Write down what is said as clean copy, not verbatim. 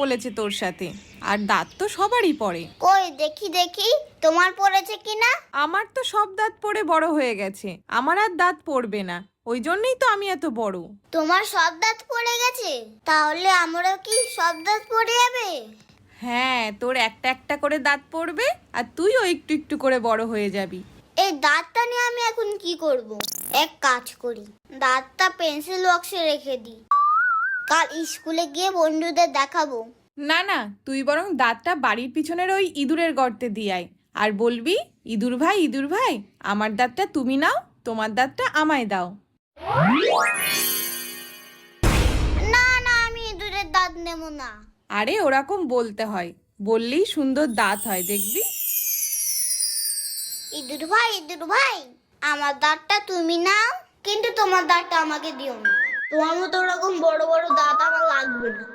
বলেছে তোর সাথে। আর দাঁত তো সবারই পড়ে। কই দেখি দেখি তোমার পড়েছে কিনা। আমার তো সব দাঁত পড়ে বড় হয়ে গেছে, আমার আর দাঁত পড়বে না, ওই জন্যই তো আমি এত বড়। তোমার সব দাঁত পড়ে গেছে? তাহলে আমারও কি সব দাঁত পড়ে যাবে? হ্যাঁ, তোর একটা একটা করে দাঁত পড়বে আর তুইও একটু একটু করে বড় হয়ে যাবি। এই দাঁতটা নিয়ে আমি এখন কি করব? এক কাজ করি, দাঁতটা পেন্সিল বক্সে রেখে দিই, কাল স্কুলে গিয়ে বন্ধুদের দেখাবো। না না, তুই বরং দাঁতটা বাড়ির পিছনের ওই ইঁদুরের গর্তে দিয়ে আয়, আর বলবি, ইঁদুর ভাই, আমার দাঁতটা তুমি নাও, তোমার দাঁতটা আমায় দাও। না না, আমি ইঁদুরের দাঁত নেব না। আরে ওরকম বলতে হয়, বললেই সুন্দর দাঁত হয় দেখবি। ইঁদুর ভাই, আমার দাঁতটা তুমি নাও, কিন্তু তোমার দাঁতটা আমাকে দিও না। তোমার মতো ওরকম বড় বড় দাঁত আমার লাগবে না।